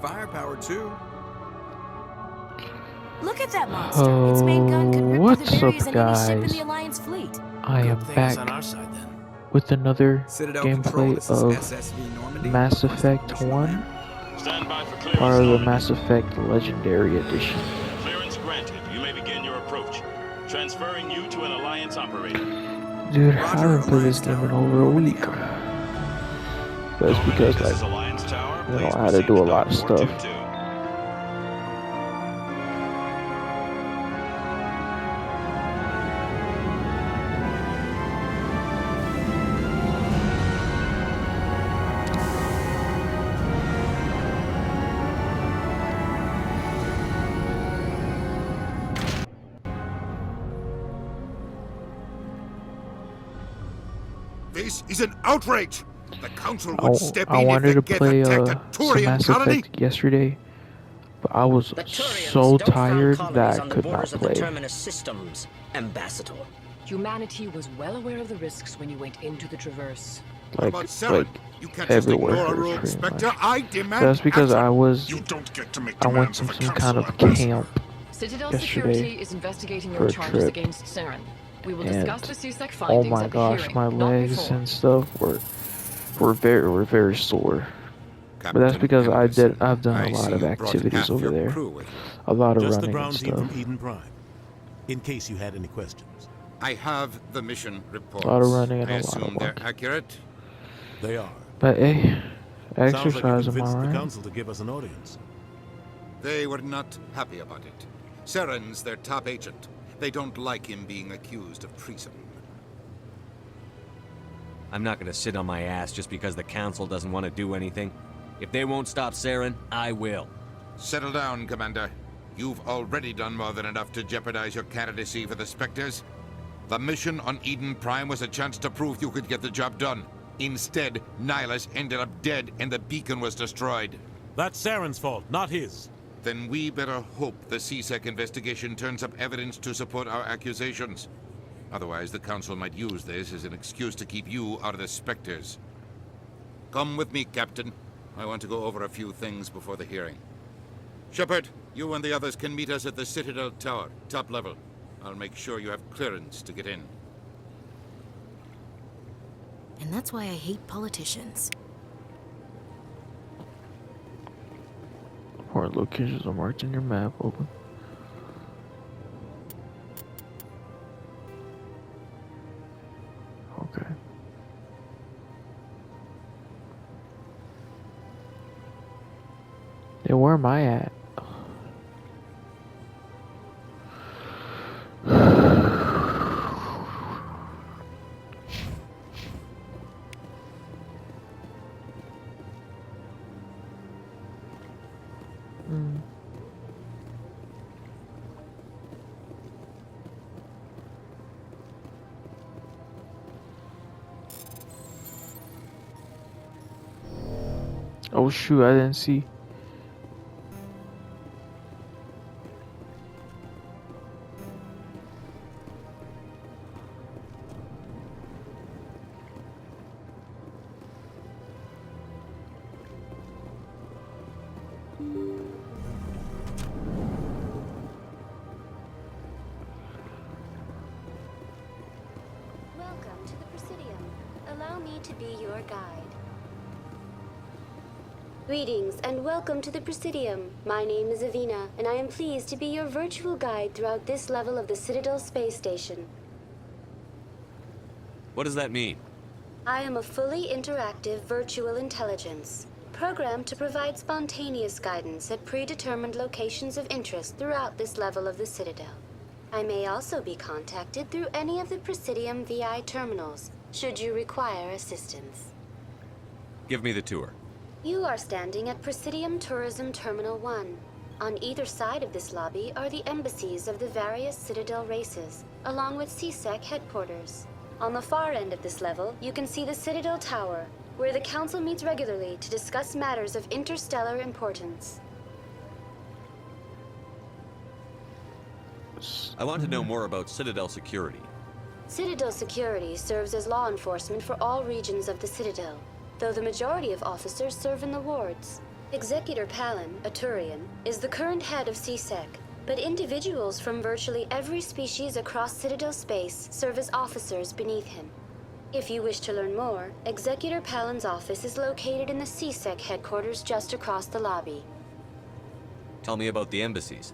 Firepower too. Look at that monster. Its main gun could rip What's through the barriers up, in any ship in guys? the Alliance fleet. I am Good thing back it's on our side then. with another Citadel Control, gameplay this is of SSV Normandy. Mass Effect Requesting 1, permission to Stand by for clearance, part of the Normandy. Mass Effect Legendary Edition. Clearance granted. You may begin your approach. Transferring you to an Alliance operator. Dude, I Roger, haven't played this Alliance game in Tower. over a week. But it's Normandy, because, this like, is Alliance Tower. you know, Please I had to proceed do a to lot of Dock stuff. 422. This is an outrage! The Council I, would step I in if wanted the to Geth play attacked a some Turian Mass colony! Effect yesterday, but I was The Turians so don't found tired colonies that I on the could not borders of the play. Terminus systems, Ambassador. Humanity was well aware of the risks when you went into the Traverse. What about Saren? You can't just everywhere, ignore a rogue pretty Spectre. much. I demand That's because action. I was, You don't get to make I went demands to of the some kind council, of Ambassador. camp Citadel yesterday Security is investigating for your a charges trip. against Saren. We will And, discuss the CSEC oh findings my at the gosh, hearing, my not legs before. and stuff were very sore. But that's Captain because Anderson, I've done I a lot see of you brought activities half over your there, crew with you. a lot of Just the running ground and team stuff. from Eden Prime. In case you had any questions. I have the mission reports. A lot of running and I a lot of assume they're walking. accurate. They are. But hey, Sounds like you exercise, am I convinced the right? council to give us an audience. They were not happy about it. Saren's their top agent. They don't like him being accused of treason. I'm not gonna sit on my ass just because the Council doesn't want to do anything. If they won't stop Saren, I will. Settle down, Commander. You've already done more than enough to jeopardize your candidacy for the Spectres. The mission on Eden Prime was a chance to prove you could get the job done. Instead, Nihilus ended up dead and the beacon was destroyed. That's Saren's fault, not his. Then we better hope the CSEC investigation turns up evidence to support our accusations. Otherwise, the Council might use this as an excuse to keep you out of the Spectres. Come with me, Captain. I want to go over a few things before the hearing. Shepard, you and the others can meet us at the Citadel Tower, top level. I'll make sure you have clearance to get in. And that's why I hate politicians. Important locations are marked in your map. Open. Okay. Yeah, where am I at? Oh shoot, I didn't see. Welcome to the Presidium. Allow me to be your guide. Greetings and welcome to the Presidium. My name is Avina, and I am pleased to be your virtual guide throughout this level of the Citadel Space Station. What does that mean? I am a fully interactive virtual intelligence, programmed to provide spontaneous guidance at predetermined locations of interest throughout this level of the Citadel. I may also be contacted through any of the Presidium VI terminals, should you require assistance. Give me the tour. You are standing at Presidium Tourism Terminal 1. On either side of this lobby are the embassies of the various Citadel races, along with CSEC headquarters. On the far end of this level, you can see the Citadel Tower, where the Council meets regularly to discuss matters of interstellar importance. I want to know more about Citadel security. Citadel Security serves as law enforcement for all regions of the Citadel, though the majority of officers serve in the wards. Executor Palin, a Turian, is the current head of CSEC, but individuals from virtually every species across Citadel space serve as officers beneath him. If you wish to learn more, Executor Palin's office is located in the CSEC headquarters just across the lobby. Tell me about the embassies.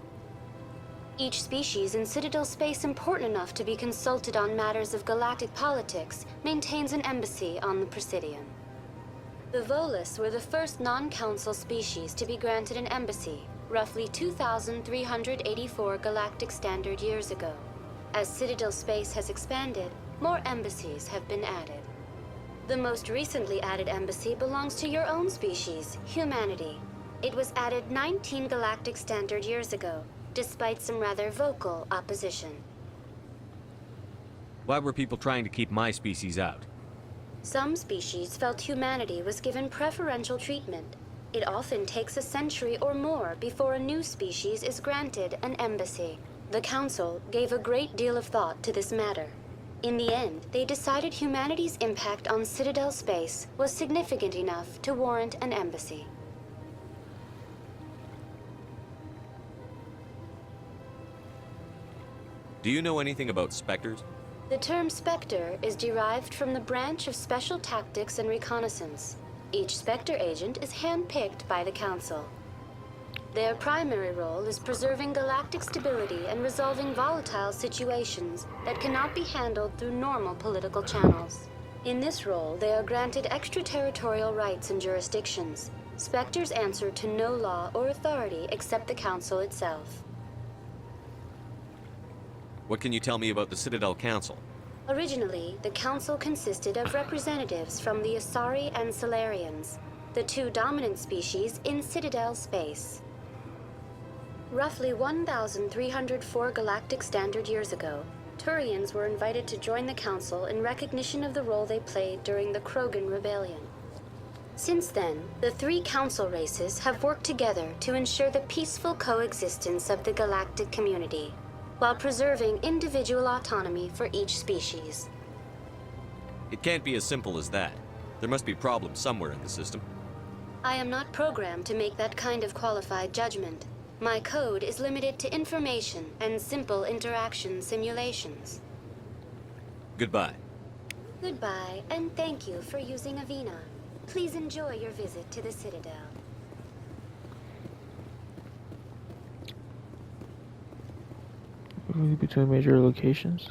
Each species in Citadel space important enough to be consulted on matters of galactic politics maintains an embassy on the Presidium. The Volus were the first non-council species to be granted an embassy, roughly 2,384 galactic standard years ago. As Citadel space has expanded, more embassies have been added. The most recently added embassy belongs to your own species, humanity. It was added 19 galactic standard years ago, despite some rather vocal opposition. Why were people trying to keep my species out? Some species felt humanity was given preferential treatment. It often takes a century or more before a new species is granted an embassy. The Council gave a great deal of thought to this matter. In the end, they decided humanity's impact on Citadel space was significant enough to warrant an embassy. Do you know anything about Spectres? The term Spectre is derived from the branch of Special Tactics and Reconnaissance. Each Spectre agent is handpicked by the Council. Their primary role is preserving galactic stability and resolving volatile situations that cannot be handled through normal political channels. In this role, they are granted extraterritorial rights and jurisdictions. Spectres answer to no law or authority except the Council itself. What can you tell me about the Citadel Council? Originally, the Council consisted of representatives from the Asari and Solarians, the two dominant species in Citadel space. Roughly 1,304 galactic standard years ago, Turians were invited to join the Council in recognition of the role they played during the Krogan Rebellion. Since then, the three Council races have worked together to ensure the peaceful coexistence of the galactic community, while preserving individual autonomy for each species. It can't be as simple as that. There must be problems somewhere in the system. I am not programmed to make that kind of qualified judgment. My code is limited to information and simple interaction simulations. Goodbye. Goodbye, and thank you for using Avina. Please enjoy your visit to the Citadel. Between major locations.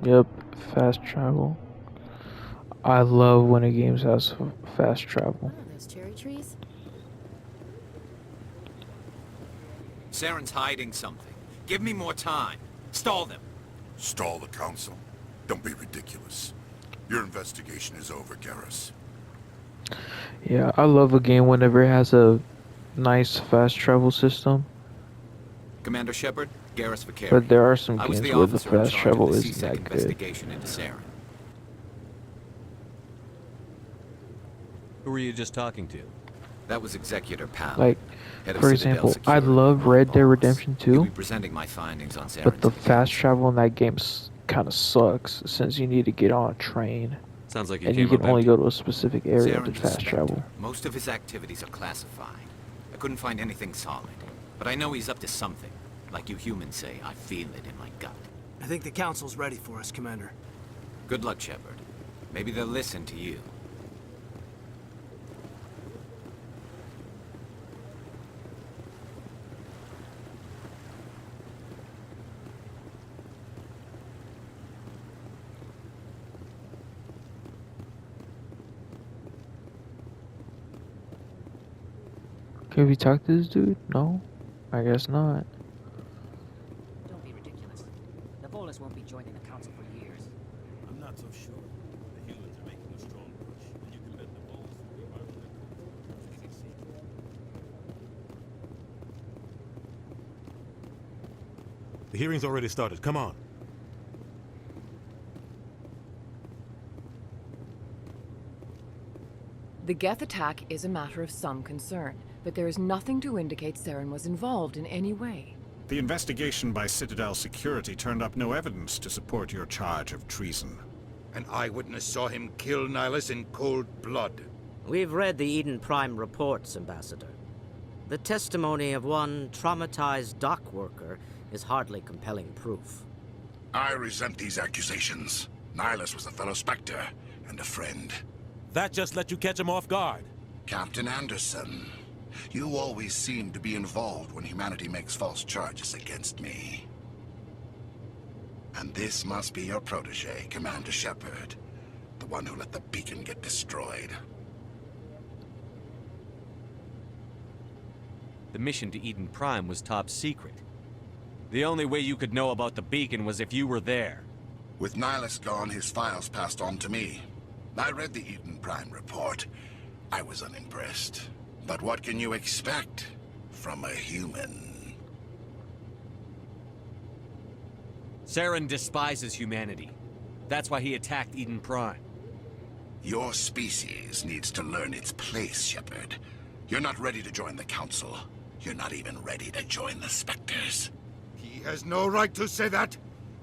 Yep, fast travel. I love when a game has fast travel. What are those cherry trees? Saren's hiding something. Give me more time. Stall them. Stall the Council? Don't be ridiculous. Your investigation is over, Garrus. Yeah, I love a game whenever it has a nice fast travel system. Commander Shepard, Garrus Vakarian. But there are some I was games the where the officer in fast charge travel of the isn't CSEC that good. investigation into Saren. Who were you just talking to? That was Executor Palin. Like, head of for Citadel example, I Security. love Red Dead Redemption He'll 2, be presenting my findings on Saren's but the fast travel in that game kind of sucks since you need to get on a train. Sounds like you And came you can up only empty. go to a specific area to Saren's a fast Spectre. travel. Most of his activities are classified. I couldn't find anything solid. But I know he's up to something. Like you humans say, I feel it in my gut. I think the Council's ready for us, Commander. Good luck, Shepard. Maybe they'll listen to you. Can we talk to this dude? No? I guess not. Don't be ridiculous. The Volus won't be joining the Council for years. I'm not so sure. The humans are making a strong push, and you can bet the Volus will be right on their course. The hearing's already started. Come on. The Geth attack is a matter of some concern, but there is nothing to indicate Saren was involved in any way. The investigation by Citadel Security turned up no evidence to support your charge of treason. An eyewitness saw him kill Nihilus in cold blood. We've read the Eden Prime reports, Ambassador. The testimony of one traumatized dock worker is hardly compelling proof. I resent these accusations. Nihilus was a fellow Spectre and a friend. That just let you catch him off guard. Captain Anderson, you always seem to be involved when humanity makes false charges against me. And this must be your protege, Commander Shepard, the one who let the beacon get destroyed. The mission to Eden Prime was top secret. The only way you could know about the beacon was if you were there. With Nihilus gone, his files passed on to me. I read the Eden Prime report. I was unimpressed. But what can you expect from a human? Saren despises humanity. That's why he attacked Eden Prime. Your species needs to learn its place, Shepard. You're not ready to join the Council. You're not even ready to join the Spectres. He has no right to say that.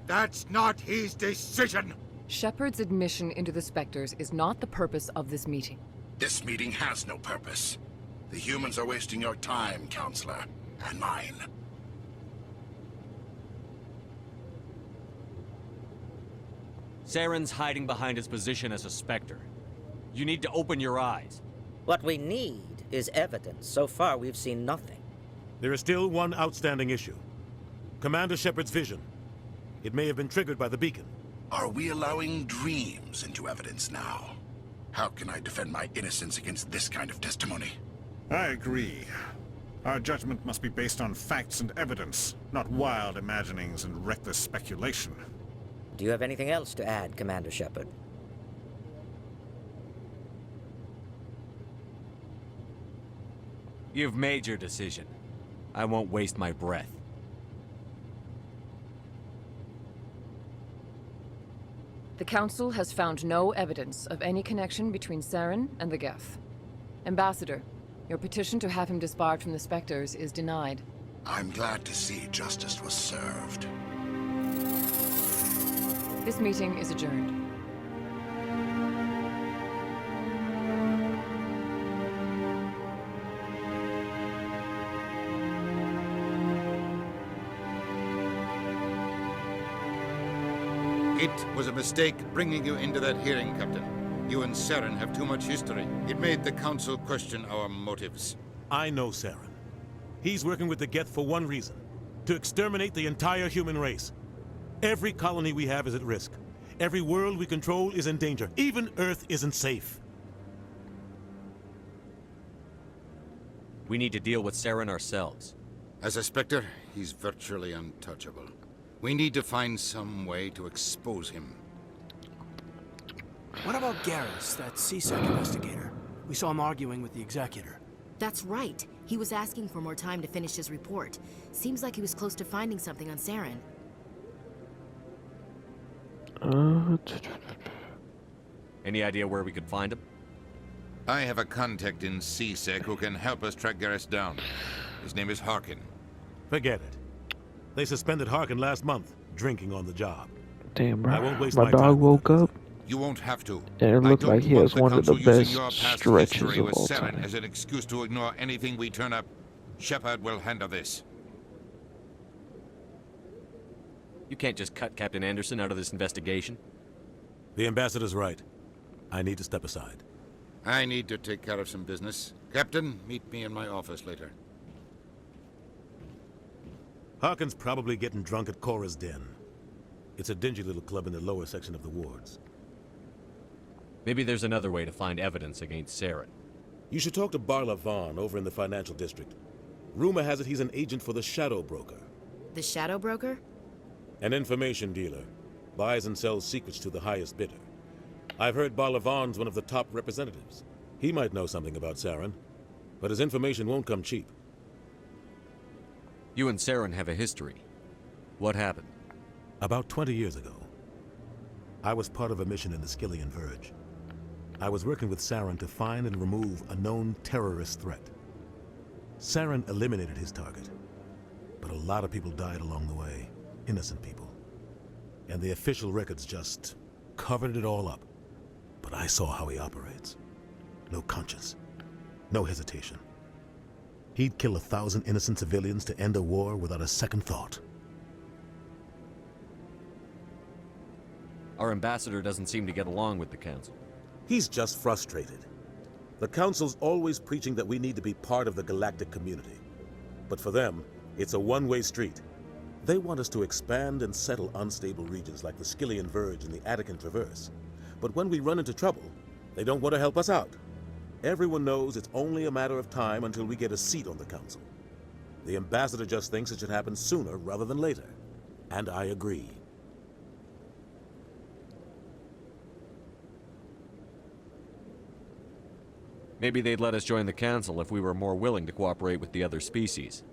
That's not his decision. Shepard's admission into the Spectres is not the purpose of this meeting. This meeting has no purpose. The humans are wasting your time, Counselor, and mine. Saren's hiding behind his position as a Spectre. You need to open your eyes. What we need is evidence. So far, we've seen nothing. There is still one outstanding issue. Commander Shepard's vision. It may have been triggered by the beacon. Are we allowing dreams into evidence now? How can I defend my innocence against this kind of testimony? I agree. Our judgment must be based on facts and evidence, not wild imaginings and reckless speculation. Do you have anything else to add, Commander Shepard? You've made your decision. I won't waste my breath. The Council has found no evidence of any connection between Saren and the Geth. Ambassador, your petition to have him disbarred from the Spectres is denied. I'm glad to see justice was served. This meeting is adjourned. It was a mistake bringing you into that hearing, Captain. You and Saren have too much history. It made the Council question our motives. I know Saren. He's working with the Geth for one reason. To exterminate the entire human race. Every colony we have is at risk. Every world we control is in danger. Even Earth isn't safe. We need to deal with Saren ourselves. As a Spectre, he's virtually untouchable. We need to find some way to expose him. What about Garrus, that CSEC investigator? We saw him arguing with the Executor. That's right. He was asking for more time to finish his report. Seems like he was close to finding something on Saren. Any idea where we could find him? I have a contact in CSEC who can help us track Garrus down. His name is Harkin. Forget it. They suspended Harkin last month, drinking on the job. Damn, bro. I won't waste My my dog time woke up, You won't have to. and it looked like he has one of the best stretches stretches of with all Saren time. as an excuse to ignore anything we turn up. Shepard will handle this. You can't just cut Captain Anderson out of this investigation. The ambassador's right. I need to step aside. I need to take care of some business. Captain, meet me in my office later. Harkin's probably getting drunk at Cora's Den. It's a dingy little club in the lower section of the wards. Maybe there's another way to find evidence against Saren. You should talk to Barla Vaughn over in the financial district. Rumor has it he's an agent for the Shadow Broker. The Shadow Broker? An information dealer. Buys and sells secrets to the highest bidder. I've heard Barla Vaughn's one of the top representatives. He might know something about Saren, but his information won't come cheap. You and Saren have a history. What happened? About 20 years ago, I was part of a mission in the Skillian Verge. I was working with Saren to find and remove a known terrorist threat. Saren eliminated his target. But a lot of people died along the way. Innocent people. And the official records just covered it all up. But I saw how he operates. No conscience. No hesitation. He'd kill 1,000 innocent civilians to end a war without a second thought. Our ambassador doesn't seem to get along with the Council. He's just frustrated. The Council's always preaching that we need to be part of the galactic community. But for them, it's a one-way street. They want us to expand and settle unstable regions like the Skyllian Verge and the Attican Traverse. But when we run into trouble, they don't want to help us out. Everyone knows it's only a matter of time until we get a seat on the Council. The ambassador just thinks it should happen sooner rather than later. And I agree. Maybe they'd let us join the Council if we were more willing to cooperate with the other species.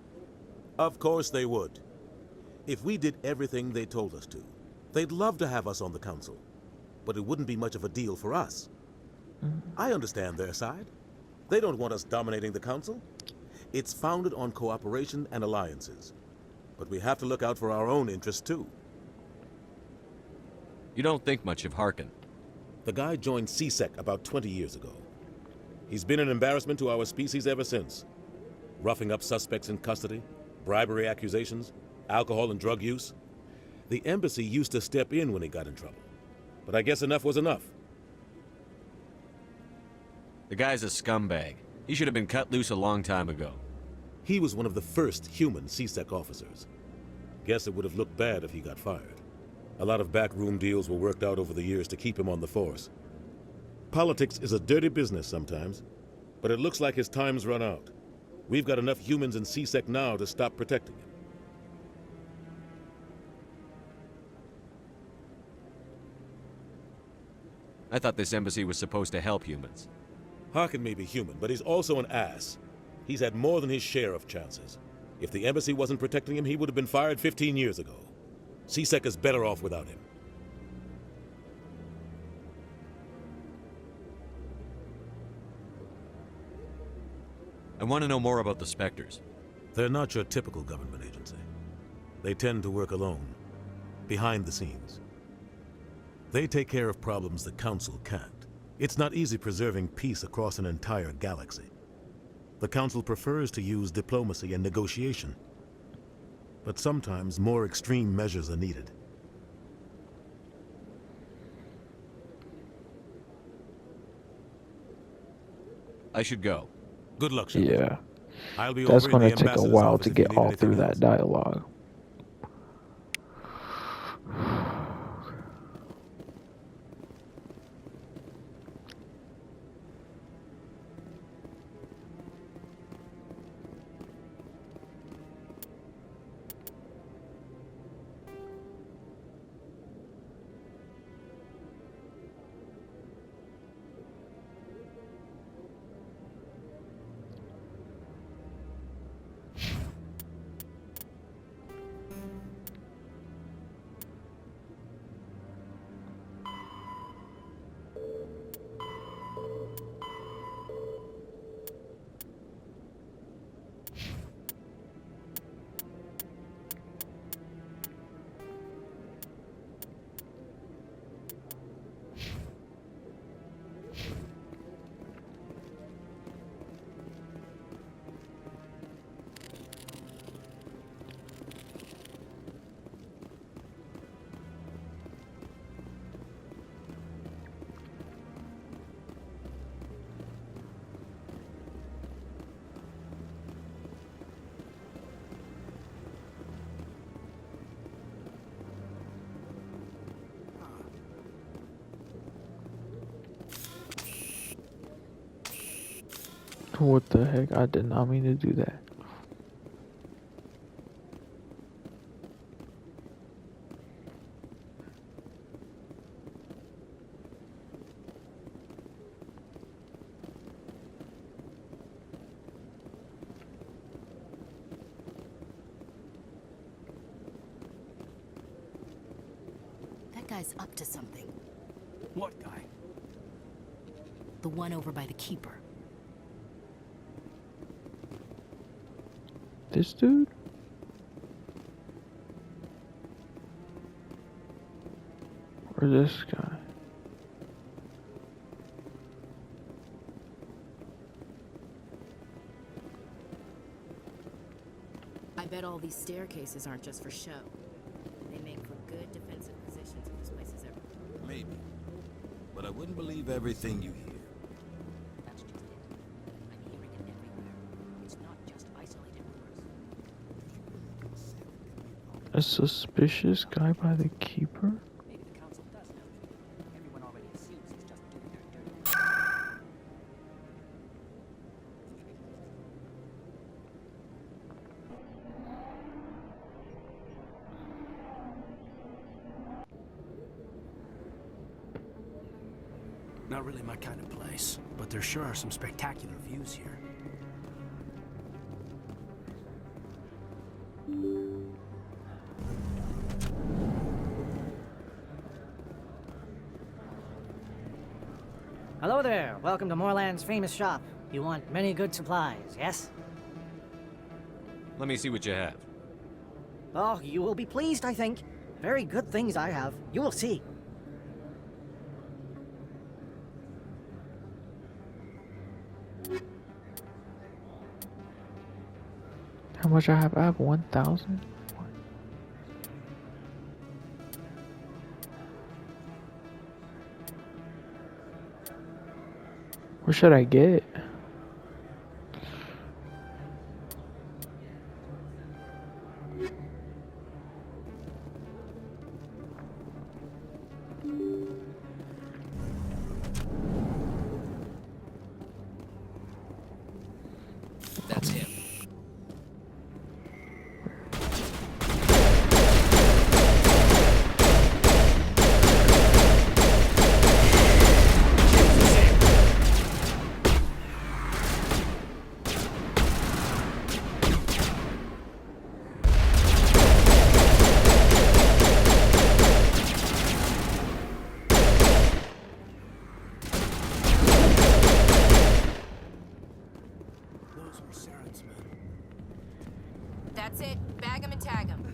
Of course they would. If we did everything they told us to, they'd love to have us on the Council. But it wouldn't be much of a deal for us. I understand their side. They don't want us dominating the Council. It's founded on cooperation and alliances. But we have to look out for our own interests, too. You don't think much of Harkin. The guy joined CSEC about 20 years ago. He's been an embarrassment to our species ever since. Roughing up suspects in custody, bribery accusations, alcohol and drug use. The embassy used to step in when he got in trouble. But I guess enough was enough. The guy's a scumbag. He should have been cut loose a long time ago. He was one of the first human CSEC officers. Guess it would have looked bad if he got fired. A lot of backroom deals were worked out over the years to keep him on the force. Politics is a dirty business sometimes, but it looks like his time's run out. We've got enough humans in CSEC now to stop protecting him. I thought this embassy was supposed to help humans. Harkin may be human, but he's also an ass. He's had more than his share of chances. If the embassy wasn't protecting him, he would have been fired 15 years ago. CSEC is better off without him. I want to know more about the Spectres. They're not your typical government agency. They tend to work alone, behind the scenes. They take care of problems the Council can't. It's not easy preserving peace across an entire galaxy. The Council prefers to use diplomacy and negotiation. But sometimes more extreme measures are needed. I should go. Good luck, Shepard. Yeah. I'll be That's over in going the to take a ambassador's while office to if you get need all anything through that else. dialogue. What the heck? I did not mean to do that. That guy's up to something. What guy? The one over by the Keeper. This dude? Or this guy. I bet all these staircases aren't just for show. They make for good defensive positions if this place is ever... Maybe. But I wouldn't believe everything you hear. That's just it. I'm hearing it everywhere. It's not just isolated rumors. A suspicious guy by the keeper? Maybe the council does know. Everyone already assumes he's just doing their dirty. Not really my kind of place, but there sure are some spectacular views here. Hello there. Welcome to Moorland's famous shop. You want many good supplies, yes? Let me see what you have. Oh, you will be pleased, I think. Very good things I have. You will see. How much I have? I have 1,000. What should I get? That's him. Those were Saren's men. That's it. Bag him and tag him.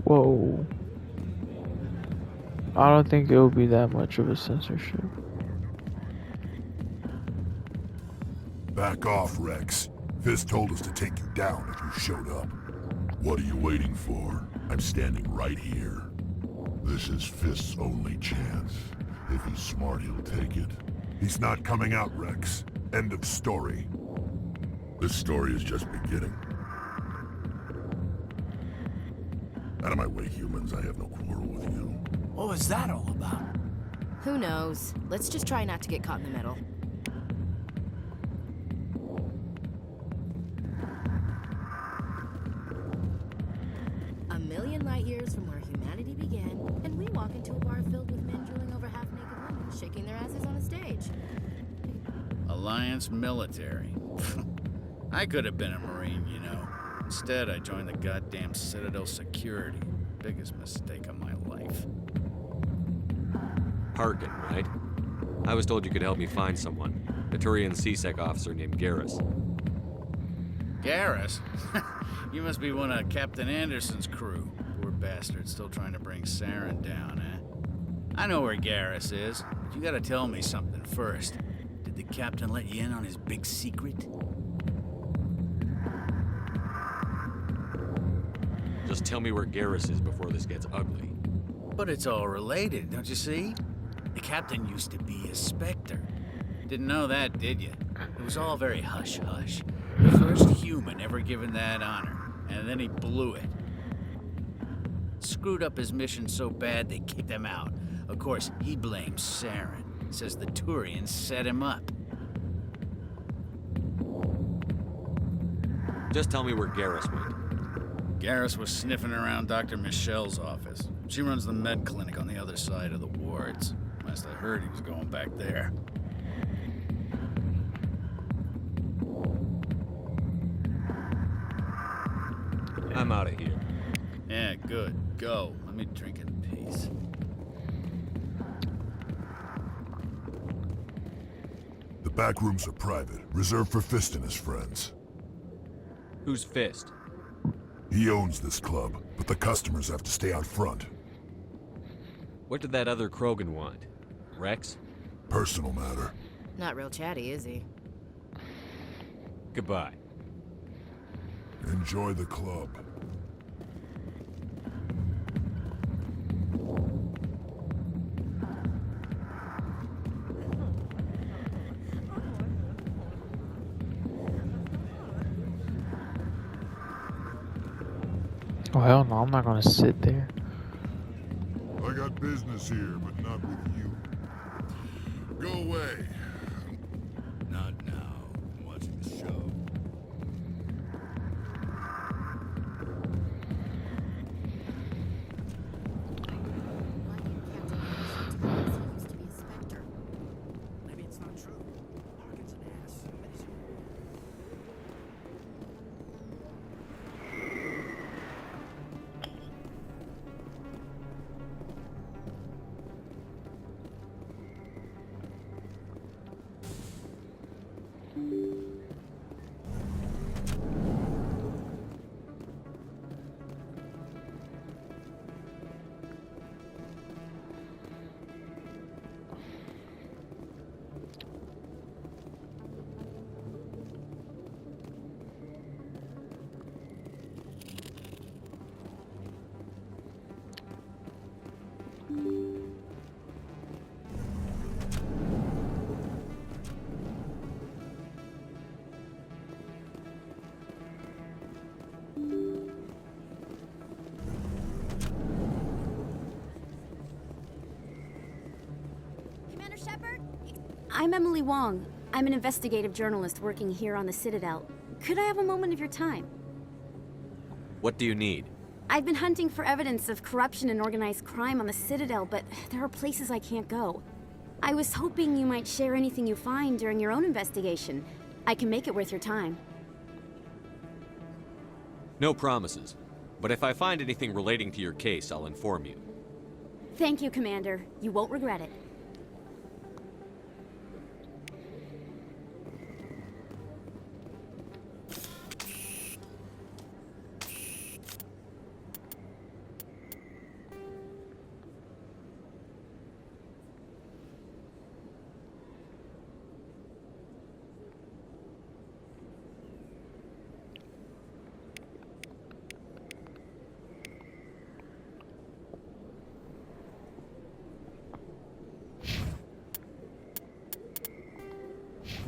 Whoa. I don't think it will be that much of a censorship. Back off, Rex. Fist told us to take you down if you showed up. What are you waiting for? I'm standing right here. This is Fist's only chance. If he's smart, he'll take it. He's not coming out, Rex. End of story. This story is just beginning. Out of my way, humans. I have no quarrel with you. What was that all about? Who knows? Let's just try not to get caught in the middle. A million light years from where humanity began, and we walk into a bar filled with men drooling over half-naked women, shaking their asses on a stage. Alliance military. I could have been a Marine, you know. Instead, I joined the goddamn Citadel security. Biggest mistake of my life. Harkin, right? I was told you could help me find someone. A Turian C-Sec officer named Garrus. Garrus? You must be one of Captain Anderson's crew. Poor bastard, still trying to bring Saren down, eh? I know where Garrus is, but you gotta tell me something first. Did the captain let you in on his big secret? Just tell me where Garrus is before this gets ugly. But it's all related, don't you see? The captain used to be a Spectre. Didn't know that, did you? It was all very hush-hush. The first human ever given that honor, and then he blew it. Screwed up his mission so bad they kicked him out. Of course, he blames Saren. Says the Turians set him up. Just tell me where Garrus went. Garrus was sniffing around Dr. Michelle's office. She runs the med clinic on the other side of the wards. Last I heard, he was going back there. I'm out of here. Yeah, good. Go. Let me drink in peace. back rooms are private, reserved for Fist and his friends. Who's Fist? He owns this club, but the customers have to stay out front. What did that other Krogan want? Rex? Personal matter. Not real chatty, is he? Goodbye. Enjoy the club. Oh hell no, I'm not gonna sit there. I got business here, but not with you. Go away. Not now. I'm watching the show. Maybe it's not true. Harkin's an ass. Commander Shepard? I'm Emily Wong. I'm an investigative journalist working here on the Citadel. Could I have a moment of your time? What do you need? I've been hunting for evidence of corruption and organized crime on the Citadel, but there are places I can't go. I was hoping you might share anything you find during your own investigation. I can make it worth your time. No promises. But if I find anything relating to your case, I'll inform you. Thank you, Commander. You won't regret it.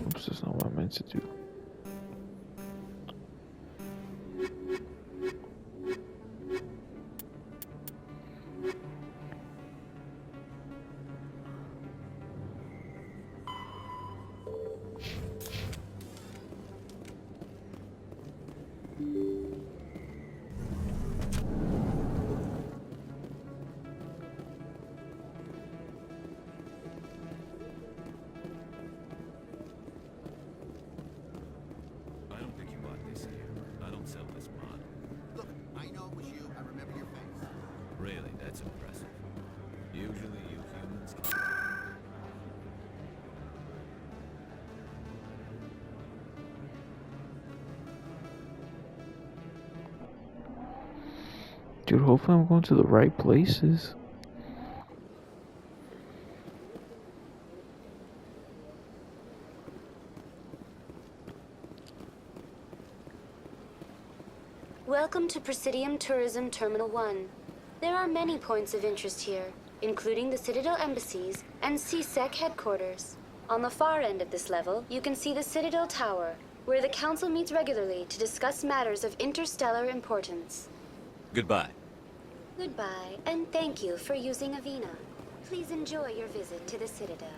Oops, that's not what I meant to do. I don't think you bought this here. I don't sell this mod. Look, I know it was you. I remember your face. Really, that's impressive. Usually you humans Dude, hopefully I'm going to the right places. Welcome to Presidium Tourism Terminal 1. There are many points of interest here, including the Citadel embassies and CSEC headquarters. On the far end of this level, you can see the Citadel Tower, where the Council meets regularly to discuss matters of interstellar importance. Goodbye. Goodbye, and thank you for using Avina. Please enjoy your visit to the Citadel.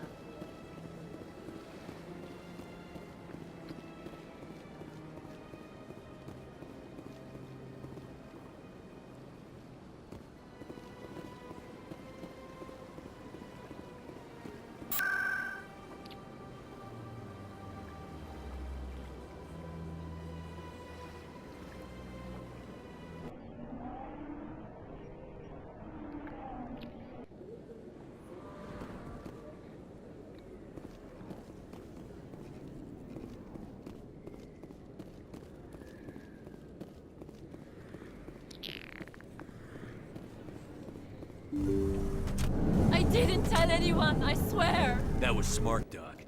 on anyone, I swear! That was smart, Doc.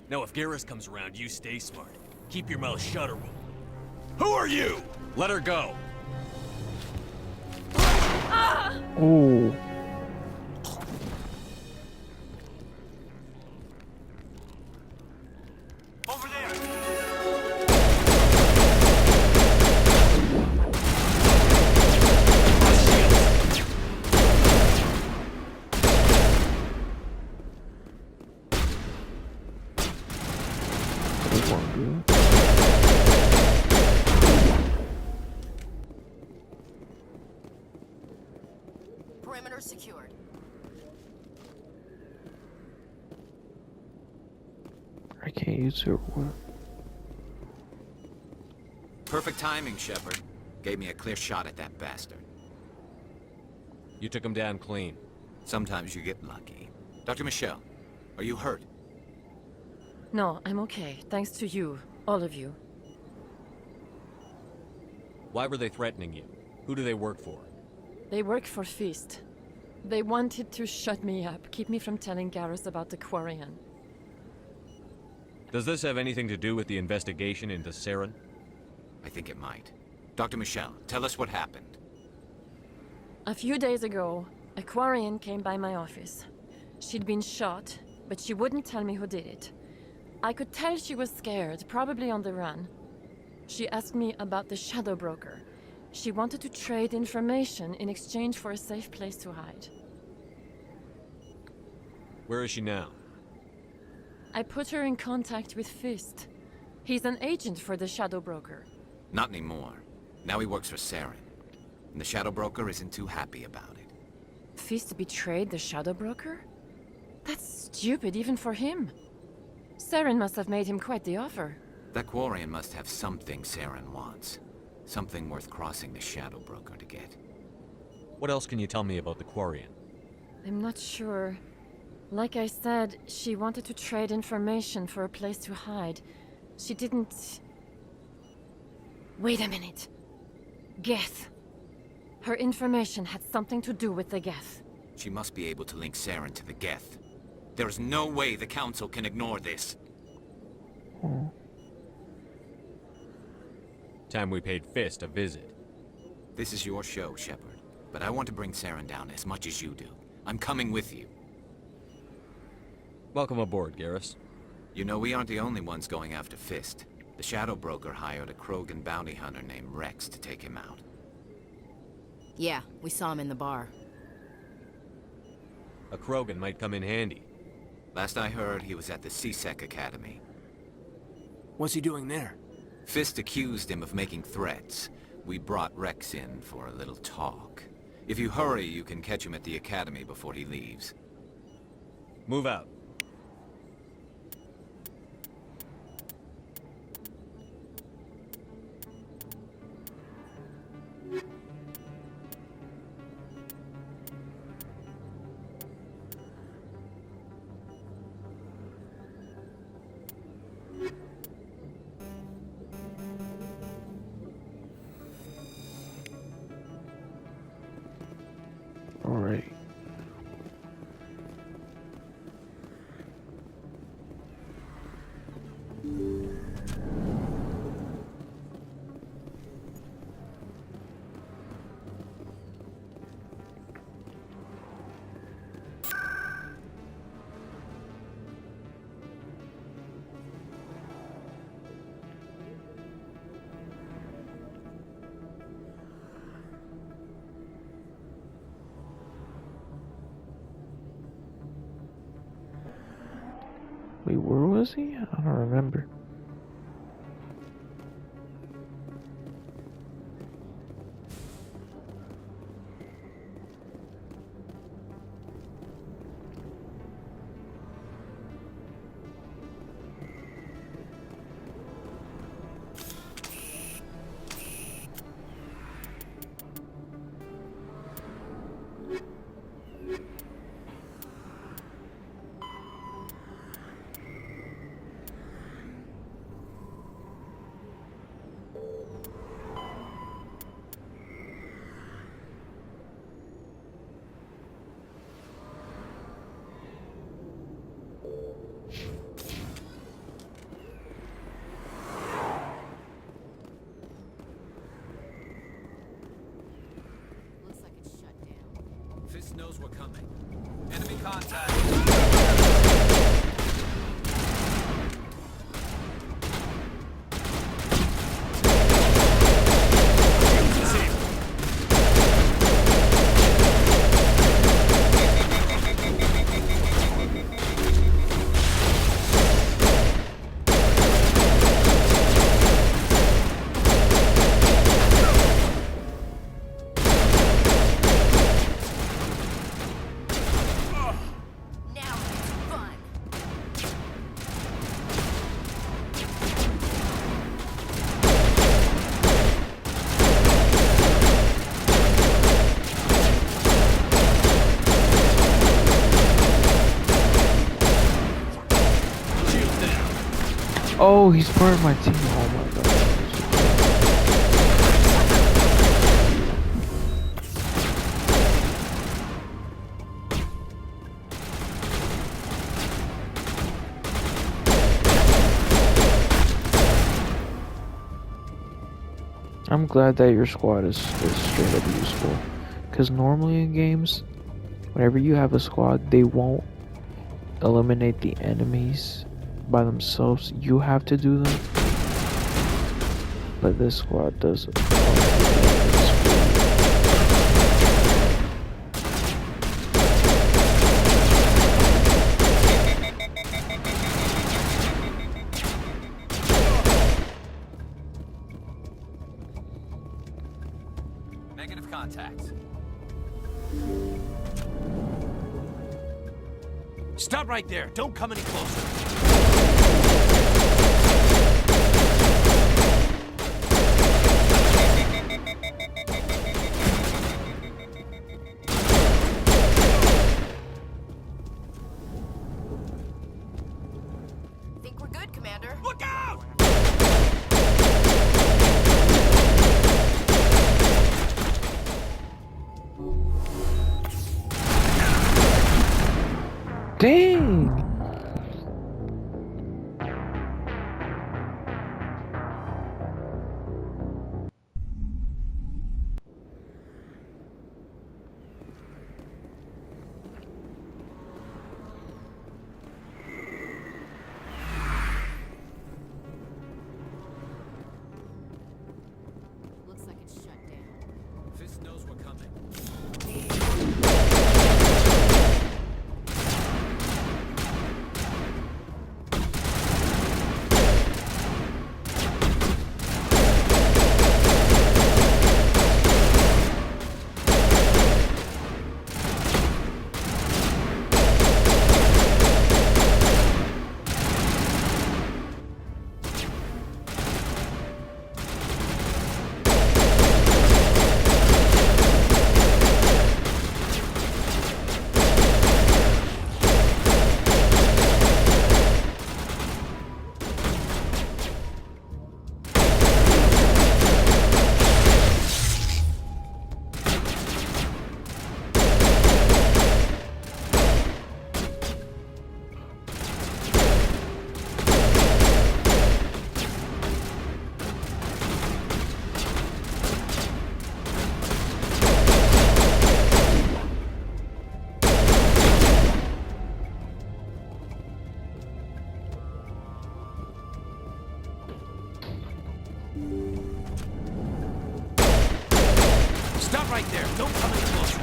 Now if Garrus comes around, you stay smart. Keep your mouth shut or we'll... Who are you? Let her go. Ooh. Perimeter secured. I can't use it or what? Perfect timing, Shepard. Gave me a clear shot at that bastard. You took him down clean. Sometimes you get lucky. Dr. Michelle, are you hurt? No, I'm okay. Thanks to you. All of you. Why were they threatening you? Who do they work for? They work for Feast. They wanted to shut me up, keep me from telling Garrus about the Quarian. Does this have anything to do with the investigation into Saren? I think it might. Dr. Michelle, tell us what happened. A few days ago, a Quarian came by my office. She'd been shot, but she wouldn't tell me who did it. I could tell she was scared, probably on the run. She asked me about the Shadow Broker. She wanted to trade information in exchange for a safe place to hide. Where is she now? I put her in contact with Fist. He's an agent for the Shadow Broker. Not anymore. Now he works for Saren. And the Shadow Broker isn't too happy about it. Fist betrayed the Shadow Broker? That's stupid even for him. Saren must have made him quite the offer. That Quarian must have something Saren wants. Something worth crossing the Shadow Broker to get. What else can you tell me about the Quarian? I'm not sure. Like I said, she wanted to trade information for a place to hide. She didn't... Wait a minute. Geth. Her information had something to do with the Geth. She must be able to link Saren to the Geth. There is no way the Council can ignore this. Time we paid Fist a visit. This is your show, Shepard. But I want to bring Saren down as much as you do. I'm coming with you. Welcome aboard, Garrus. You know, we aren't the only ones going after Fist. The Shadow Broker hired a Krogan bounty hunter named Rex to take him out. Yeah, we saw him in the bar. A Krogan might come in handy. Last I heard, he was at the C-Sec Academy. What's he doing there? Fist accused him of making threats. We brought Rex in for a little talk. If you hurry, you can catch him at the Academy before he leaves. Move out. Alright. Wait, where was he? I don't remember. knows we're coming. Enemy contact. Oh, he's part of my team. Oh my god. I'm glad that your squad is straight up useful. Because normally in games, whenever you have a squad, they won't eliminate the enemies by themselves. You have to do them. But this squad does it. Negative contact. Stop right there. Don't come any closer. Think we're good, Commander? Look out! Dang! Looks like it's shut down. Fist knows we're coming. Stop right there. Don't come any closer.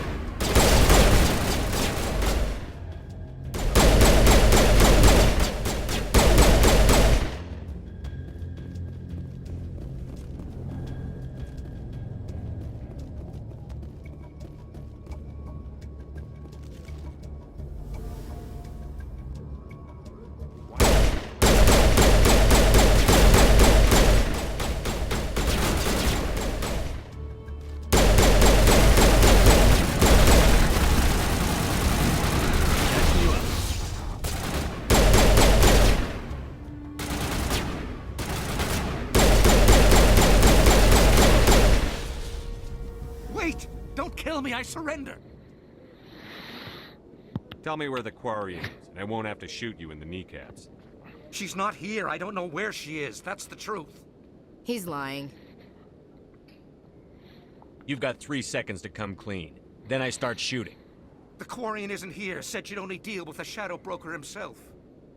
Wait! Don't kill me, I surrender! Tell me where the quarry is, and I won't have to shoot you in the kneecaps. She's not here. I don't know where she is. That's the truth. He's lying. You've got 3 seconds to come clean. Then I start shooting. The Quarian isn't here. Said you'd only deal with the Shadow Broker himself.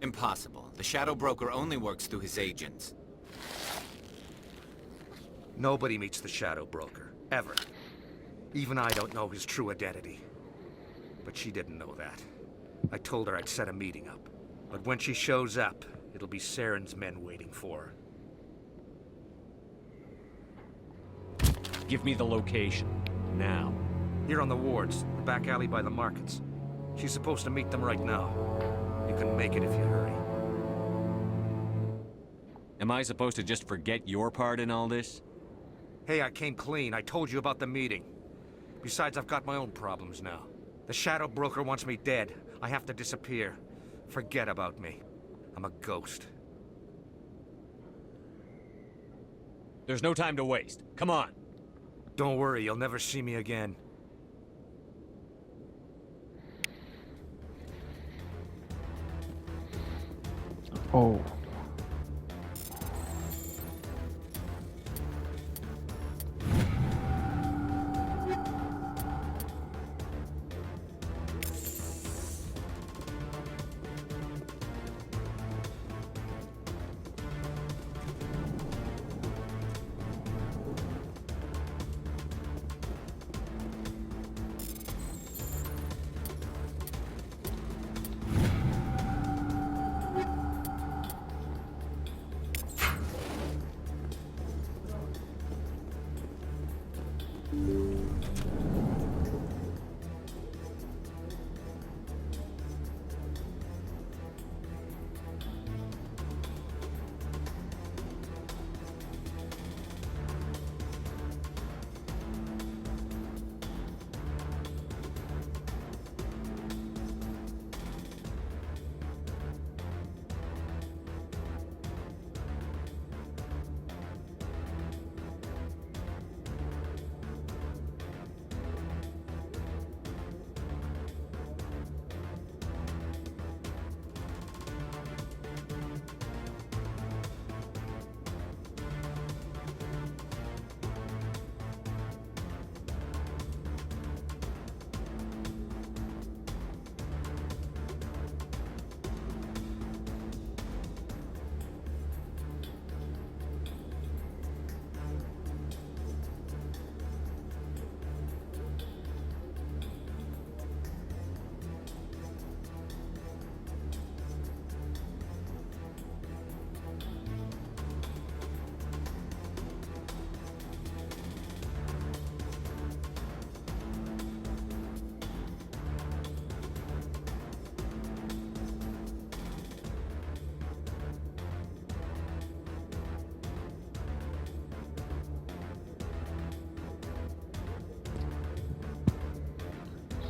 Impossible. The Shadow Broker only works through his agents. Nobody meets the Shadow Broker. Ever. Even I don't know his true identity. But she didn't know that. I told her I'd set a meeting up. But when she shows up, it'll be Saren's men waiting for her. Give me the location. Now. Here on the wards, the back alley by the markets. She's supposed to meet them right now. You can make it if you hurry. Am I supposed to just forget your part in all this? Hey, I came clean. I told you about the meeting. Besides, I've got my own problems now. The Shadow Broker wants me dead. I have to disappear. Forget about me. I'm a ghost. There's no time to waste. Come on. Don't worry, you'll never see me again. Oh.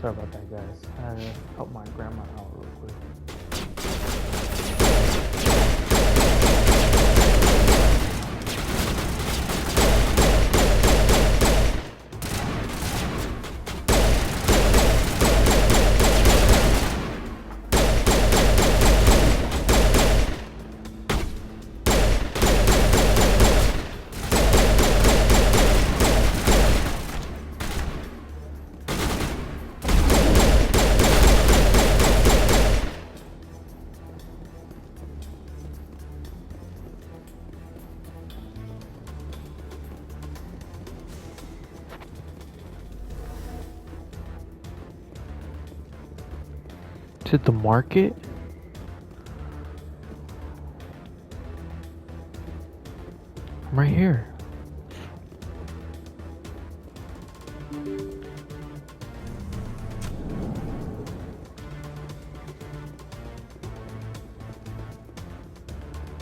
Sorry about that, guys. I had to help my grandma out real quick. To the market? I'm right here.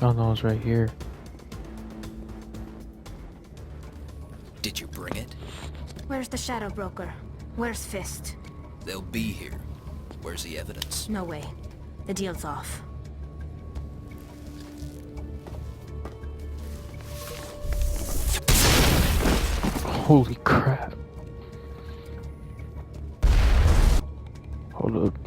Oh no, it's right here. Did you bring it? Where's the Shadow Broker? Where's Fist? They'll be here. Where's the evidence? No way. The deal's off. Holy crap. Hold up.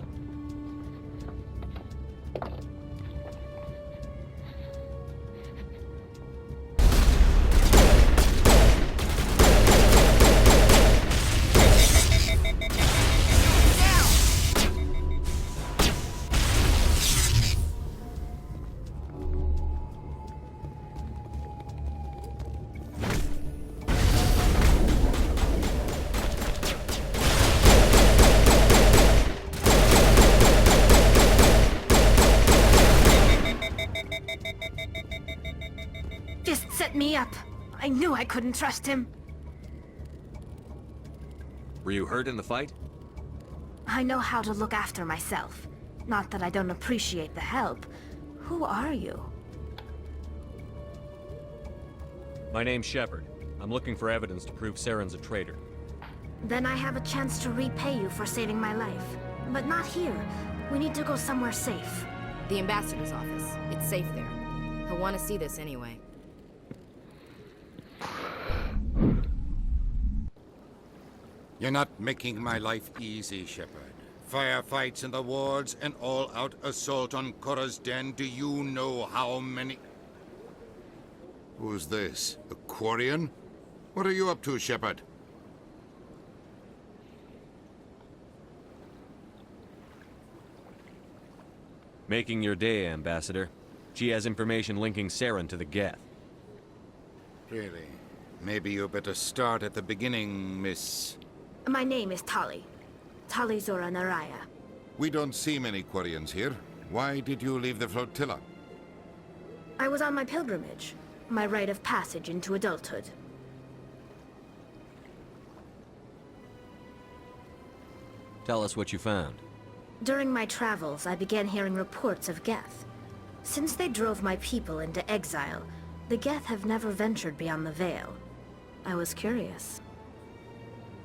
Fist set me up. I knew I couldn't trust him. Were you hurt in the fight? I know how to look after myself. Not that I don't appreciate the help. Who are you? My name's Shepard. I'm looking for evidence to prove Saren's a traitor. Then I have a chance to repay you for saving my life. But not here. We need to go somewhere safe. The ambassador's office. It's safe there. He'll want to see this anyway. You're not making my life easy, Shepard. Firefights in the wards, an all-out assault on Korra's den. Do you know how many... Who's this? A Quarian? What are you up to, Shepard? Making your day, Ambassador. She has information linking Saren to the Geth. Really? Maybe you better start at the beginning, Miss... My name is Tali. Tali Zora Naraya. We don't see many Quarians here. Why did you leave the flotilla? I was on my pilgrimage. My rite of passage into adulthood. Tell us what you found. During my travels, I began hearing reports of Geth. Since they drove my people into exile, the Geth have never ventured beyond the Veil. I was curious.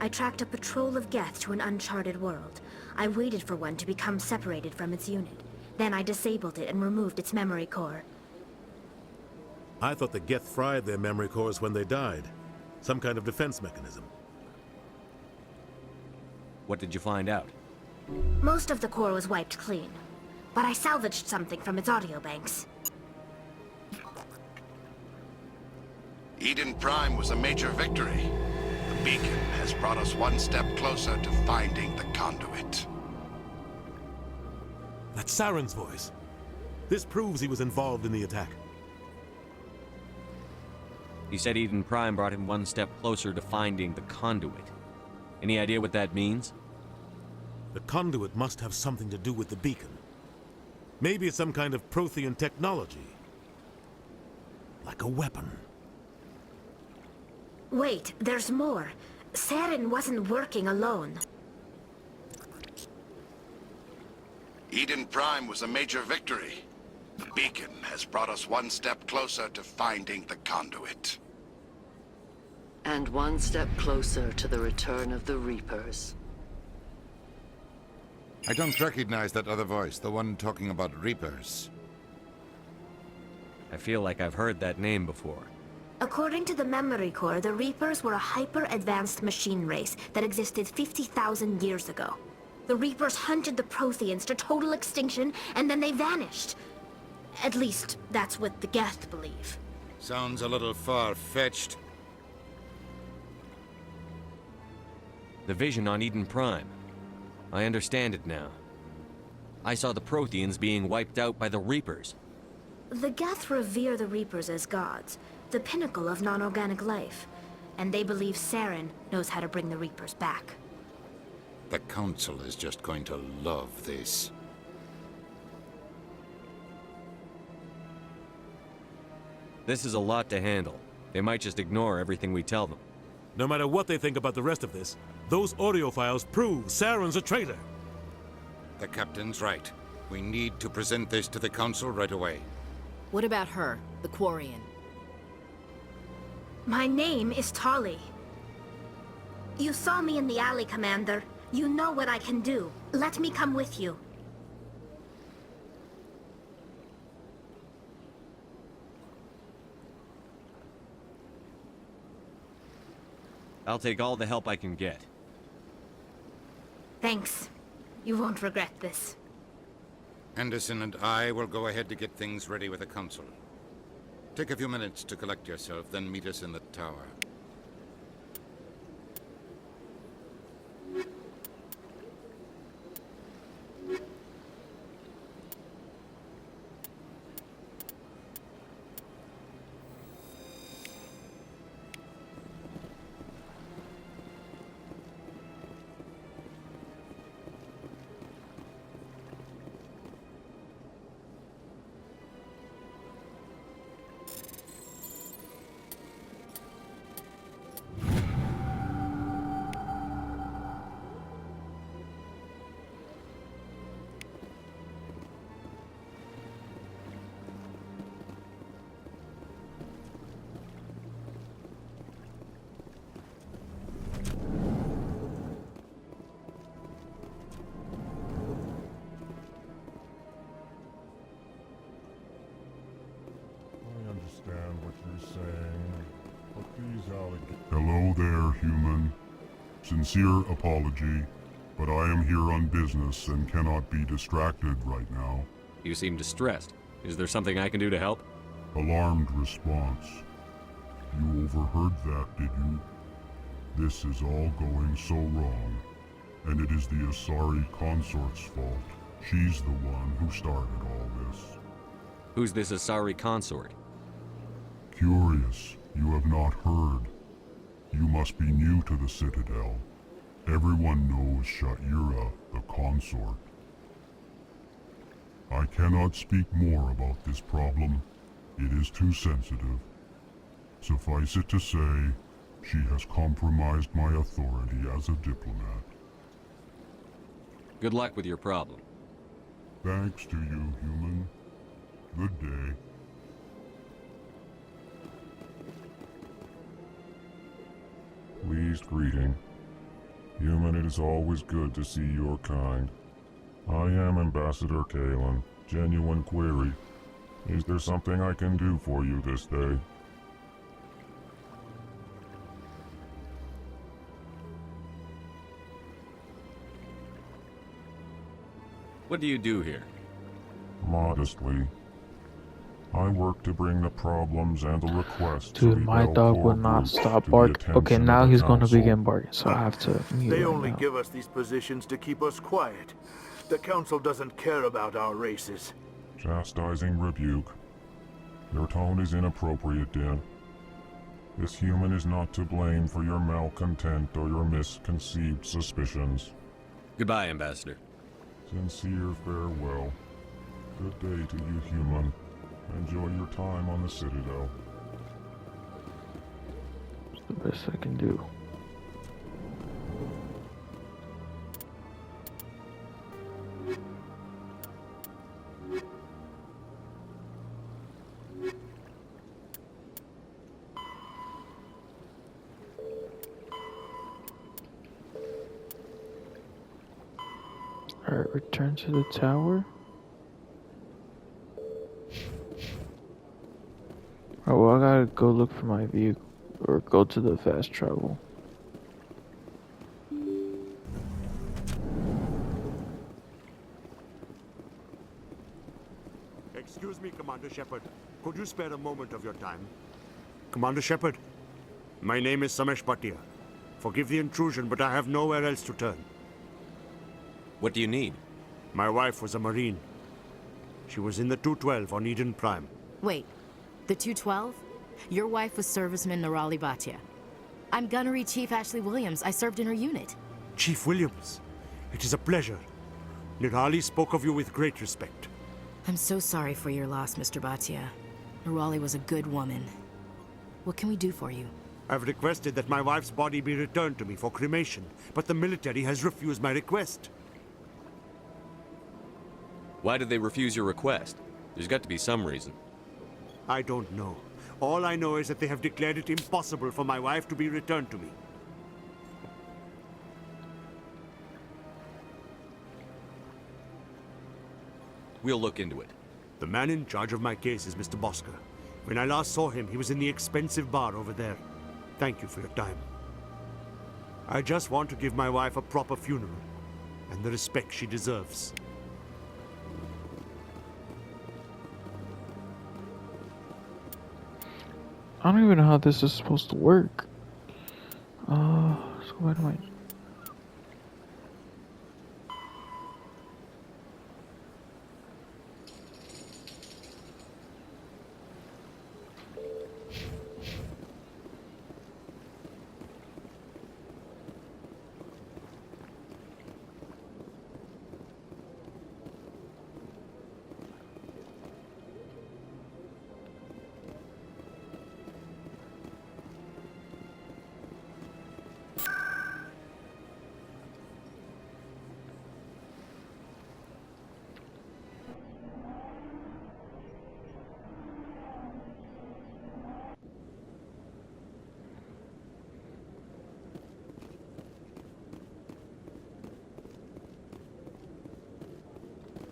I tracked a patrol of Geth to an uncharted world. I waited for one to become separated from its unit. Then I disabled it and removed its memory core. I thought the Geth fried their memory cores when they died. Some kind of defense mechanism. What did you find out? Most of the core was wiped clean, but I salvaged something from its audio banks. Eden Prime was a major victory. The beacon has brought us one step closer to finding the conduit. That's Saren's voice. This proves he was involved in the attack. He said Eden Prime brought him one step closer to finding the conduit. Any idea what that means? The conduit must have something to do with the beacon. Maybe it's some kind of Prothean technology. Like a weapon. Wait, there's more. Saren wasn't working alone. Eden Prime was a major victory. The beacon has brought us one step closer to finding the conduit. And one step closer to the return of the Reapers. I don't recognize that other voice, the one talking about Reapers. I feel like I've heard that name before. According to the memory core, the Reapers were a hyper-advanced machine race that existed 50,000 years ago. The Reapers hunted the Protheans to total extinction, and then they vanished. At least, that's what the Geth believe. Sounds a little far-fetched. The vision on Eden Prime. I understand it now. I saw the Protheans being wiped out by the Reapers. The Geth revere the Reapers as gods, the pinnacle of non-organic life, and they believe Saren knows how to bring the Reapers back. The Council is just going to love this. This is a lot to handle. They might just ignore everything we tell them. No matter what they think about the rest of this, those audio files prove Saren's a traitor. The Captain's right. We need to present this to the Council right away. What about her, the Quarian? My name is Tali. You saw me in the alley, Commander. You know what I can do. Let me come with you. I'll take all the help I can get. Thanks. You won't regret this. Anderson and I will go ahead to get things ready with the Council. Take a few minutes to collect yourself, then meet us in the tower. understand what you're saying, but these alligators... Hello there, human. Sincere apology, but I am here on business and cannot be distracted right now. You seem distressed. Is there something I can do to help? Alarmed response. You overheard that, did you? This is all going so wrong, and it is the Asari consort's fault. She's the one who started all this. Who's this Asari consort? Curious, you have not heard. You must be new to the Citadel. Everyone knows Sha'ira, the consort. I cannot speak more about this problem. It is too sensitive. Suffice it to say, she has compromised my authority as a diplomat. Good luck with your problem. Thanks to you, human. Good day. Pleased greeting. Human, it is always good to see your kind. I am Ambassador Kalen. Genuine query. Is there something I can do for you this day? What do you do here? Modestly. I work to bring the problems and the requests to Dude, the my dog will L4 not group stop to the barking. Okay, attention now of the he's going to council. begin barking, so I have to mute They right only now. give us these positions to keep us quiet. The council doesn't care about our races. Chastising rebuke. Your tone is inappropriate, Din. This human is not to blame for your malcontent or your misconceived suspicions. Goodbye, Ambassador. Sincere farewell. Good day to you, human. Enjoy your time on the Citadel. It's the best I can do. Alright, return to the tower. Oh, well, I gotta go look for my vehicle, or go to the fast travel. Excuse me, Commander Shepard. Could you spare a moment of your time? Commander Shepard, my name is Samesh Bhatia. Forgive the intrusion, but I have nowhere else to turn. What do you need? My wife was a Marine. She was in the 212 on Eden Prime. Wait, the 212? Your wife was serviceman Nirali Bhatia. I'm Gunnery Chief Ashley Williams. I served in her unit. Chief Williams, it is a pleasure. Nirali spoke of you with great respect. I'm so sorry for your loss, Mr. Bhatia. Nirali was a good woman. What can we do for you? I've requested that my wife's body be returned to me for cremation, but the military has refused my request. Why did they refuse your request? There's got to be some reason. I don't know. All I know is that they have declared it impossible for my wife to be returned to me. We'll look into it. The man in charge of my case is Mr. Bosker. When I last saw him, he was in the expensive bar over there. Thank you for your time. I just want to give my wife a proper funeral, and the respect she deserves. I don't even know how this is supposed to work. So why do I...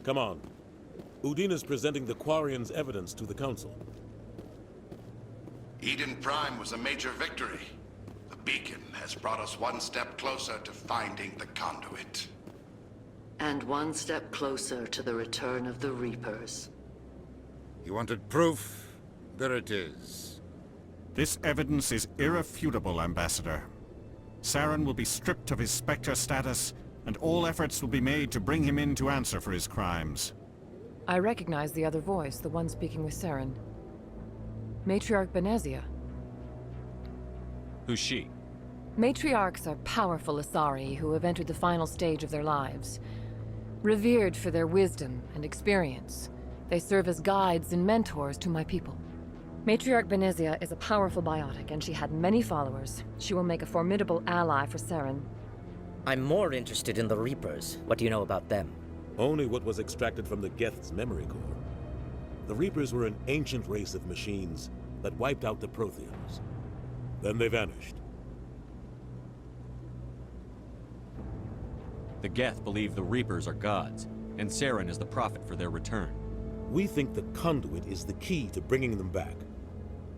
Come on. Udina's presenting the Quarians' evidence to the Council. Eden Prime was a major victory. The beacon has brought us one step closer to finding the conduit. And one step closer to the return of the Reapers. You wanted proof? There it is. This evidence is irrefutable, Ambassador. Saren will be stripped of his Spectre status, and all efforts will be made to bring him in to answer for his crimes. I recognize the other voice, the one speaking with Saren. Matriarch Benezia. Who's she? Matriarchs are powerful Asari who have entered the final stage of their lives. Revered for their wisdom and experience, they serve as guides and mentors to my people. Matriarch Benezia is a powerful biotic, and she had many followers. She will make a formidable ally for Saren. I'm more interested in the Reapers. What do you know about them? Only what was extracted from the Geth's memory core. The Reapers were an ancient race of machines that wiped out the Protheans. Then they vanished. The Geth believe the Reapers are gods, and Saren is the prophet for their return. We think the conduit is the key to bringing them back.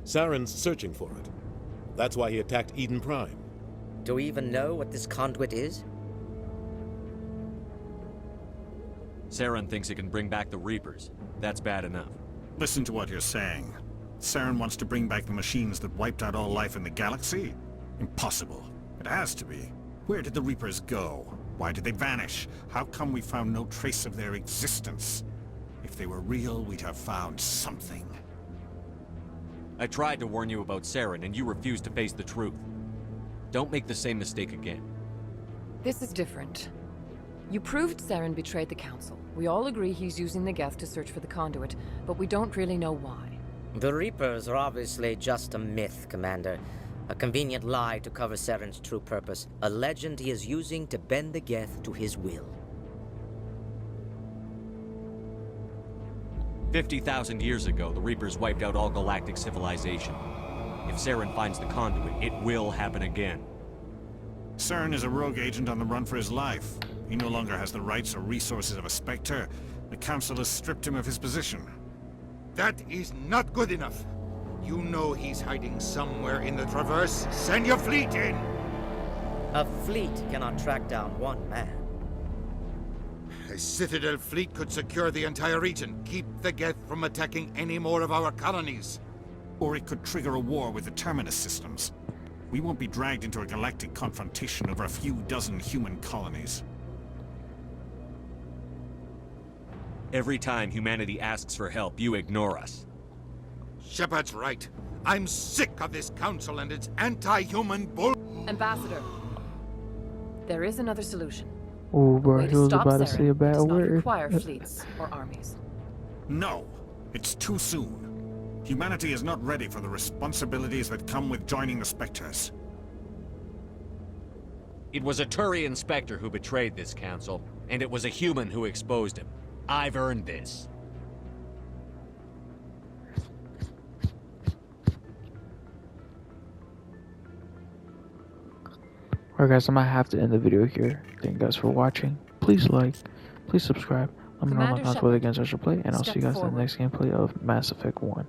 Saren's searching for it. That's why he attacked Eden Prime. Do we even know what this conduit is? Saren thinks it can bring back the Reapers. That's bad enough. Listen to what you're saying. Saren wants to bring back the machines that wiped out all life in the galaxy? Impossible. It has to be. Where did the Reapers go? Why did they vanish? How come we found no trace of their existence? If they were real, we'd have found something. I tried to warn you about Saren, and you refused to face the truth. Don't make the same mistake again. This is different. You proved Saren betrayed the Council. We all agree he's using the Geth to search for the conduit, but we don't really know why. The Reapers are obviously just a myth, Commander. A convenient lie to cover Saren's true purpose. A legend he is using to bend the Geth to his will. 50,000 years ago, the Reapers wiped out all galactic civilization. If Saren finds the conduit, it will happen again. Saren is a rogue agent on the run for his life. He no longer has the rights or resources of a Spectre. The Council has stripped him of his position. That is not good enough. You know he's hiding somewhere in the Traverse. Send your fleet in! A fleet cannot track down one man. A Citadel fleet could secure the entire region, keep the Geth from attacking any more of our colonies. Or it could trigger a war with the Terminus systems. We won't be dragged into a galactic confrontation over a few dozen human colonies. Every time humanity asks for help, you ignore us. Shepard's right. I'm sick of this council and its anti-human bull— Ambassador, there is another solution. Oh, bro, Way he to was stop about to Saren say a bad does not word. require fleets or armies. No, it's too soon. Humanity is not ready for the responsibilities that come with joining the Spectres. It was a Turian Spectre who betrayed this council, and it was a human who exposed him. I've earned this. Alright guys, I might have to end the video here. Thank you guys for watching. Please like, please subscribe. Let me know in the comments whether against I should play, and I'll see you guys in the next gameplay of Mass Effect 1.